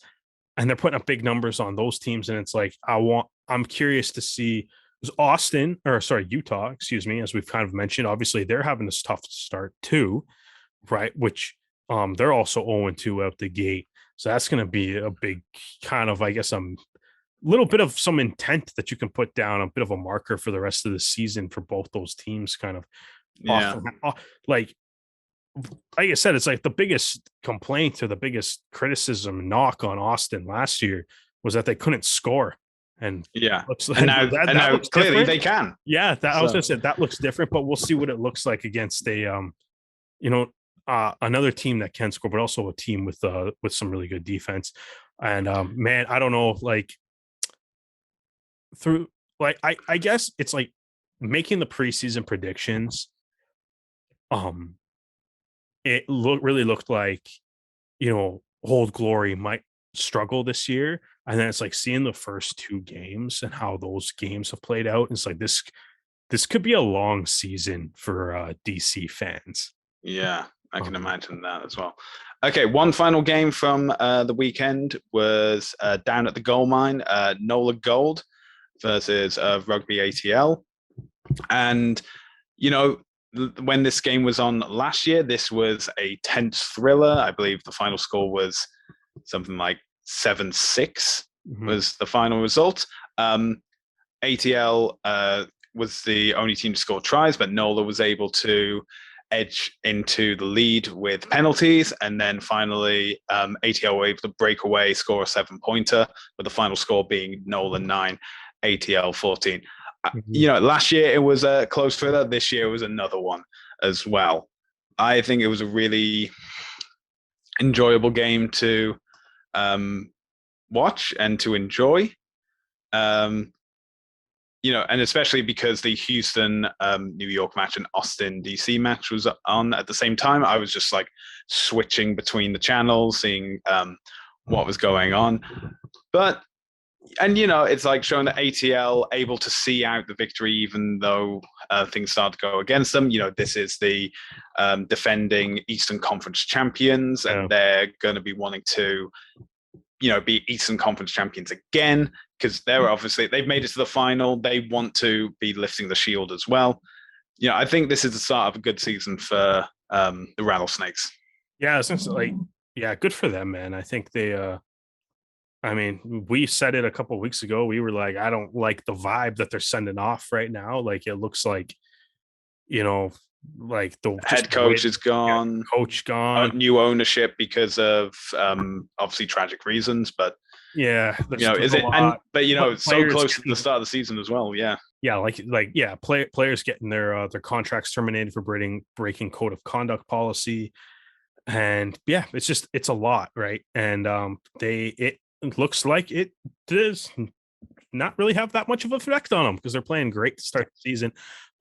and they're putting up big numbers on those teams. And it's like, I'm curious to see Utah, excuse me, as we've kind of mentioned, obviously they're having this tough start too, right? Which they're also 0-2 out the gate. So that's going to be a big kind of, I guess, little bit of some intent that you can put down, a bit of a marker for the rest of the season for both those teams kind of like I said, it's like the biggest complaint or the biggest criticism knock on Austin last year was that they couldn't score. And now clearly different. They can. Yeah, I was gonna say that looks different, but we'll see what it looks like against a you know, another team that can score, but also a team with some really good defense. And man, I don't know, like through like I guess it's like making the preseason predictions. It really looked like, you know, Old Glory might struggle this year. And then it's like seeing the first 2 games and how those games have played out. It's like this could be a long season for DC fans. Yeah, I can imagine that as well. Okay, one final game from the weekend was down at the goal mine, NOLA Gold versus Rugby ATL. And, you know, when this game was on last year, this was a tense thriller. I believe the final score was something like 7-6 was the final result. ATL was the only team to score tries, but NOLA was able to edge into the lead with penalties. And then finally, ATL were able to break away, score a 7-pointer, with the final score being NOLA 9, ATL 14. Last year it was a close thriller. This year it was another one as well. I think it was a really enjoyable game to watch and to enjoy. And especially because the Houston, New York match and Austin, DC match was on at the same time, I was just like switching between the channels, seeing what was going on. It's like showing that ATL able to see out the victory, even though things start to go against them. This is the defending Eastern Conference champions, and they're going to be wanting to, be Eastern Conference champions again, because they've made it to the final. They want to be lifting the shield as well. I think this is the start of a good season for the Rattlesnakes. Yeah, essentially, good for them, man. I think they. We said it a couple of weeks ago. We were like, I don't like the vibe that they're sending off right now. Like, it looks like, like the head coach is gone, coach gone, new ownership because of obviously tragic reasons. But is it? But so close to the start of the season as well. Yeah, players getting their contracts terminated for breaking code of conduct policy, and it's a lot, right? And it looks like it does not really have that much of an effect on them because they're playing great to start the season.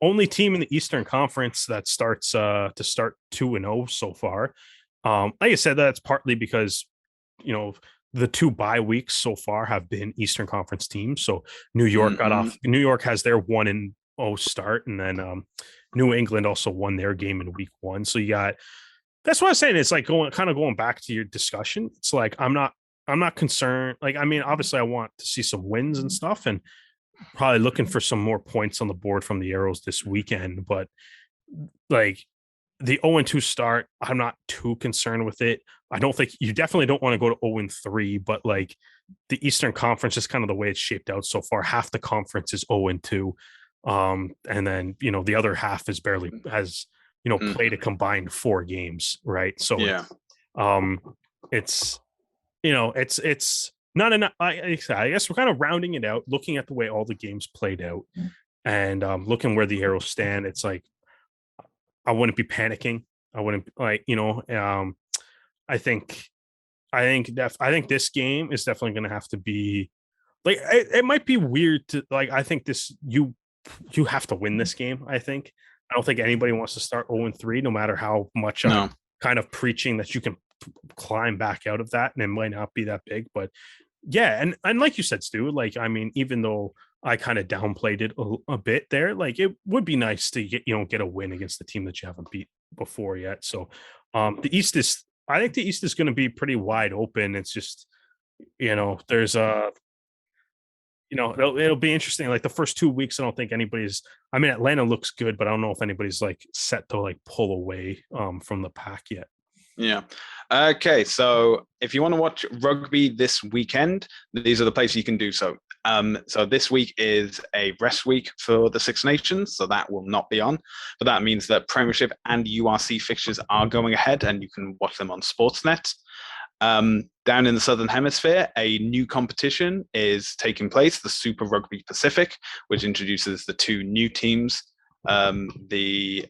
Only team in the Eastern Conference that starts to start 2-0 so far. Like I said, that's partly because the 2 bye weeks so far have been Eastern Conference teams. So New York got off. New York has their 1-0 start, and then New England also won their game in week 1. So you got. That's what I'm saying. It's like going back to your discussion. It's like I'm not concerned. Like, obviously I want to see some wins and stuff, and probably looking for some more points on the board from the Arrows this weekend. But like the 0-2 start, I'm not too concerned with it. I don't think you definitely don't want to go to 0-3, but like the Eastern Conference is kind of the way it's shaped out so far. Half the conference is 0-2. And then, the other half has played a combined 4 games. Right. So it's not enough. I guess we're kind of rounding it out, looking at the way all the games played out, and looking where the Arrows stand. It's like I wouldn't be panicking. I wouldn't I think this game is definitely going to have to be like it might be weird to like. I think this you have to win this game. I don't think anybody wants to start 0-3, no matter how much I'm kind of preaching that you can climb back out of that, and it might not be that big. But and like you said, Stu, like even though I kind of downplayed it a bit there, like it would be nice to get a win against the team that you haven't beat before yet. So I think the East is going to be pretty wide open. It's just there's it'll be interesting. Like the first 2 weeks, I don't think anybody's. Atlanta looks good, but I don't know if anybody's like set to like pull away from the pack yet. Yeah. Okay. So if you want to watch rugby this weekend, these are the places you can do so. So this week is a rest week for the Six Nations, so that will not be on. But that means that Premiership and URC fixtures are going ahead, and you can watch them on Sportsnet. Down in the Southern Hemisphere, a new competition is taking place, the Super Rugby Pacific, which introduces the 2 new teams, the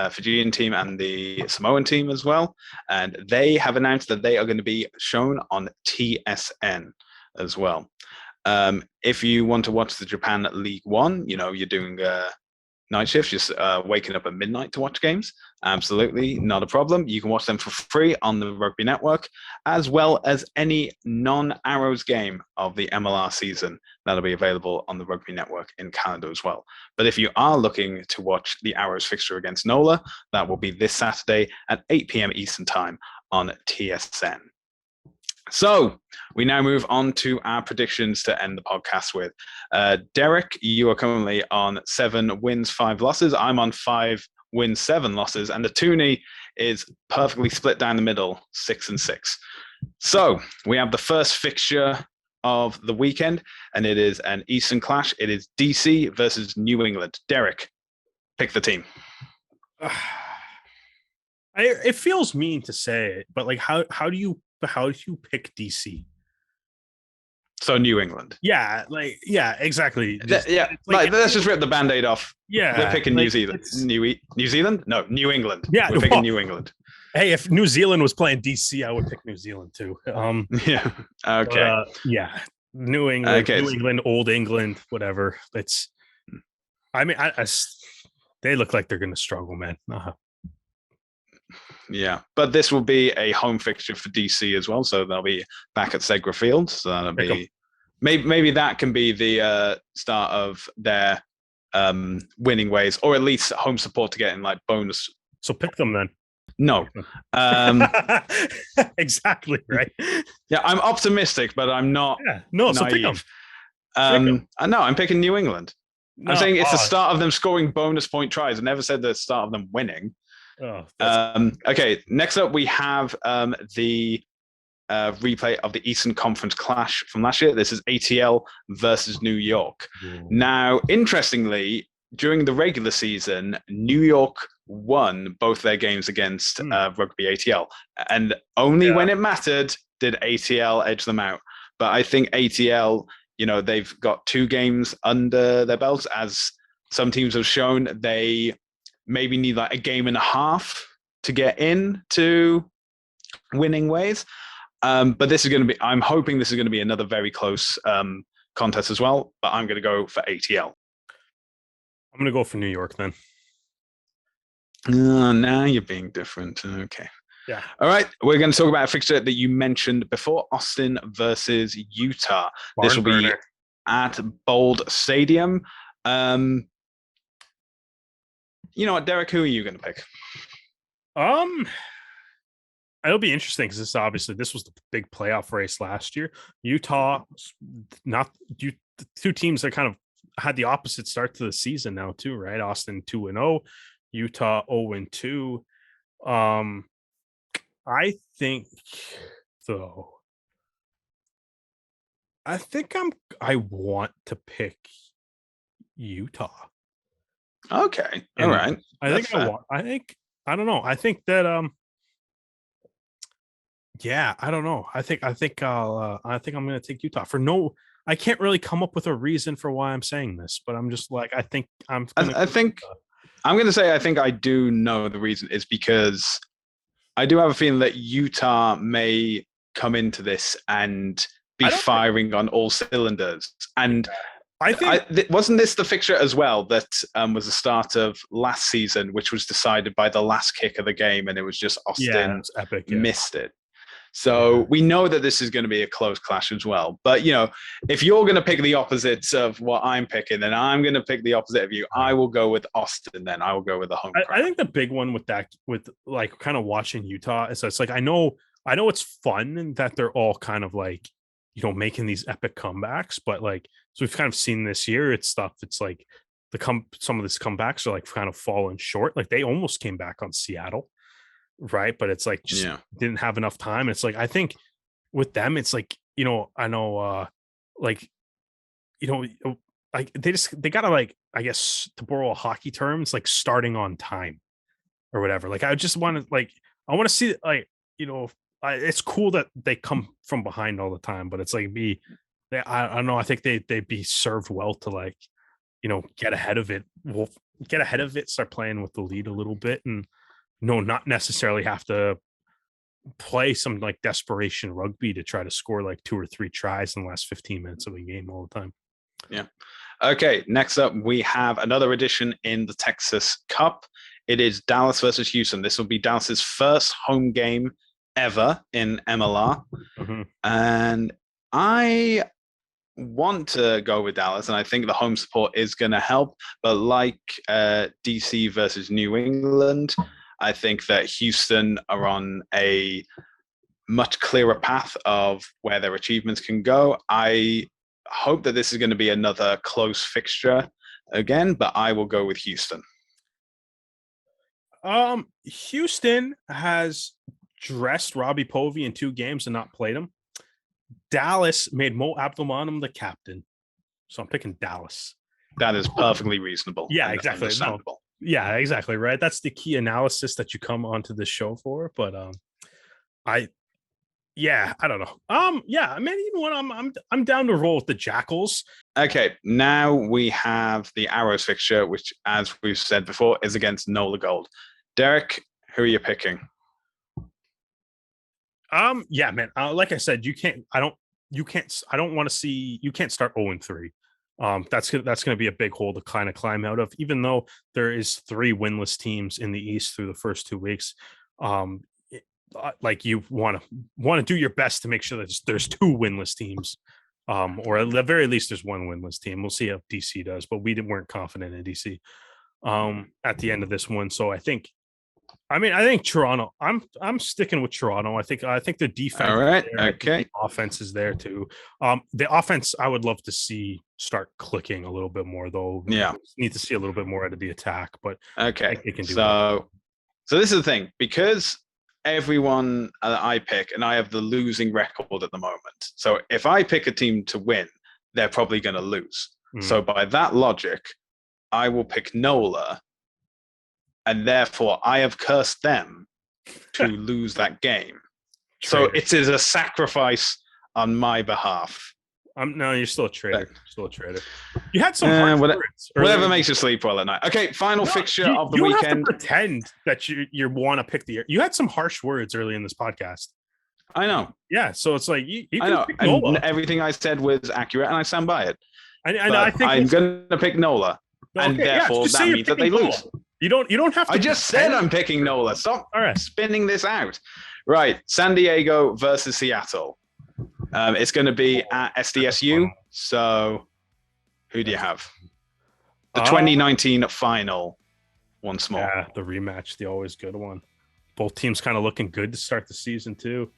Fijian team and the Samoan team as well. And they have announced that they are going to be shown on TSN as well. If you want to watch the Japan League One, you're doing night shifts, just waking up at midnight to watch games, absolutely not a problem. You can watch them for free on the Rugby Network, as well as any non-Arrows game of the MLR season that'll be available on the Rugby Network in Canada as well. But if you are looking to watch the Arrows fixture against NOLA, that will be this Saturday at 8 p.m. Eastern Time on TSN. So we now move on to our predictions to end the podcast with. Derek, you are currently on 7 wins, 5 losses. I'm on 5 wins, 7 losses, and the Toonie is perfectly split down the middle, 6-6. So we have the first fixture of the weekend, and it is an Eastern clash. It is DC versus New England. Derek, pick the team. It feels mean to say it, but like, how do you pick DC? So New England. Yeah, exactly. Let's just rip the Band-Aid off. Yeah, we're picking New Zealand. New Zealand? No, New England. Yeah, we're picking New England. Hey, if New Zealand was playing DC, I would pick New Zealand too. Yeah. Okay. Yeah. New England, okay. New England, Old England, whatever. It's. I mean, they look like they're going to struggle, man. Yeah, but this will be a home fixture for DC as well, so they'll be back at Segra Field. So that'll be maybe that can be the start of their winning ways, or at least home support to get in like bonus. So pick them then. No. Exactly right. Yeah, I'm optimistic, but I'm not. Yeah, no. Naive. So pick them. No, I'm picking New England. No, I'm saying it's the start of them scoring bonus point tries. I never said the start of them winning. Okay, next up we have the replay of the Eastern Conference clash from last year. This is ATL versus New York. Ooh. Now, interestingly, during the regular season, New York won both their games against Rugby ATL, and only when it mattered did ATL edge them out. But I think ATL, they've got 2 games under their belts. As some teams have shown, they maybe need like a game and a half to get into winning ways. But this is going to be, I'm hoping this is going to be another very close contest as well, but I'm going to go for ATL. I'm going to go for New York then. Now you're being different. Okay. Yeah. All right. We're going to talk about a fixture that you mentioned before, Austin versus Utah. This will be at Bold Stadium. You know what, Derek, who are you going to pick? It'll be interesting because this was the big playoff race last year. Utah, the 2 teams that kind of had the opposite start to the season now too, right? Austin 2-0, Utah 0-2. I think though, I want to pick Utah. Okay. All right. I don't know. I think that I don't know. I think I'm going to take Utah for no. I can't really come up with a reason for why I'm saying this, but I'm just like I think I'm going to say I think I do know the reason is because I do have a feeling that Utah may come into this and be firing on all cylinders. And I think wasn't this the fixture as well that was the start of last season, which was decided by the last kick of the game, and it was just Austin missed it. So we know that this is going to be a close clash as well. But, if you're going to pick the opposites of what I'm picking, then I'm going to pick the opposite of you. I will go with Austin then. I will go with the home crowd. I think the big one with that, with like kind of watching Utah, is it's like I know it's fun that they're all kind of like, making these epic comebacks. But like, so we've kind of seen this year, it's stuff. It's like some of these comebacks are like kind of falling short. Like they almost came back on Seattle. Right. But it's like, just didn't have enough time. It's like, I think with them, it's like, I know, like they gotta like, I guess to borrow a hockey term, it's like starting on time or whatever. Like, I just want to like, I want to see like, it's cool that they come from behind all the time, but it's like I don't know. I think they'd be served well to like, get ahead of it. We'll get ahead of it, start playing with the lead a little bit, and not necessarily have to play some like desperation rugby to try to score like 2 or 3 tries in the last 15 minutes of a game all the time. Yeah. Okay. Next up, we have another edition in the Texas Cup. It is Dallas versus Houston. This will be Dallas's first home game ever in MLR. Mm-hmm. And I want to go with Dallas, and I think the home support is going to help. But like DC versus New England, I think that Houston are on a much clearer path of where their achievements can go. I hope that this is going to be another close fixture again, but I will go with Houston. Houston has dressed Robbie Povey in 2 games and not played him. Dallas made Mo Abdelmanem the captain, so I'm picking Dallas. That is perfectly reasonable. Yeah, and exactly. Understandable. No, yeah, exactly. Right. That's the key analysis that you come onto this show for. But I don't know. Yeah, I mean, you know what? I'm down to roll with the Jackals. Okay, now we have the Arrows fixture, which, as we've said before, is against NOLA Gold. Derek, who are you picking? Yeah, man. Like I said, you can't start 0-3. That's gonna be a big hole to kind of climb out of, even though there is 3 winless teams in the East through the first 2 weeks. Like you want to do your best to make sure that there's 2 winless teams, or at the very least there's 1 winless team. We'll see how DC does, but we weren't confident in DC at the end of this one. So I think Toronto. I'm sticking with Toronto. I think the defense. All right. There. Okay. The offense is there too. The offense I would love to see start clicking a little bit more, though. Yeah. Need to see a little bit more out of the attack, but okay. They can do so this is the thing, because everyone I pick, and I have the losing record at the moment. So if I pick a team to win, they're probably going to lose. So by that logic, I will pick NOLA. And therefore, I have cursed them to lose that game. So it is a sacrifice on my behalf. No, you're still a traitor. You had some whatever makes you sleep well at night. Okay, final fixture of the weekend. You have to pretend that you want to pick the. You had some harsh words early in this podcast. I know. Yeah, so it's like you I know, and everything I said was accurate, and I stand by it. I think I'm going to pick NOLA, and therefore that means that they lose. You don't have to. I just said I'm picking NOLA. Stop spinning this out. Right, San Diego versus Seattle. It's going to be at SDSU. So, who do you have? The 2019 final, once more. Yeah, the rematch, the always good one. Both teams kind of looking good to start the season too.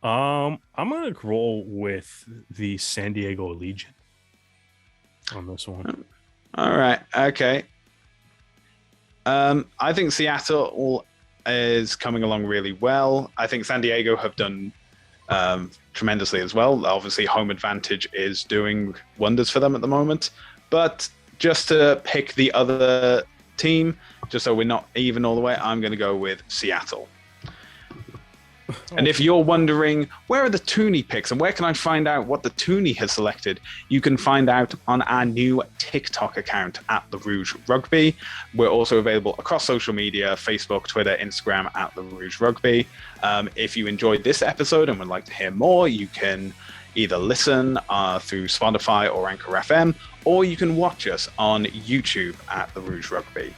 I'm going to roll with the San Diego Legion on this one. All right. Okay. I think Seattle is coming along really well. I think San Diego have done tremendously as well. Obviously, home advantage is doing wonders for them at the moment. But just to pick the other team, just so we're not even all the way, I'm going to go with Seattle. And if you're wondering, where are the Toonie picks and where can I find out what the Toonie has selected, you can find out on our new TikTok account at the Rouge Rugby. We're also available across social media, Facebook, Twitter, Instagram at the Rouge Rugby. If you enjoyed this episode and would like to hear more, you can either listen through Spotify or Anchor FM, or you can watch us on YouTube at the Rouge Rugby.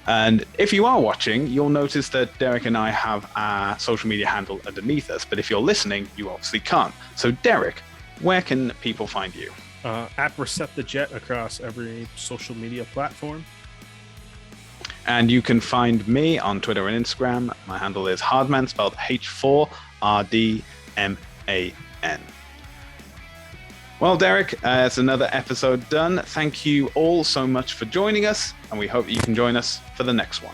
And if you are watching, you'll notice that Derek and I have our social media handle underneath us. But if you're listening, you obviously can't. So, Derek, where can people find you? At Receptajet across every social media platform. And you can find me on Twitter and Instagram. My handle is Hardman, spelled H4RDMAN. Well, Derek, it's another episode done. Thank you all so much for joining us, and we hope you can join us for the next one.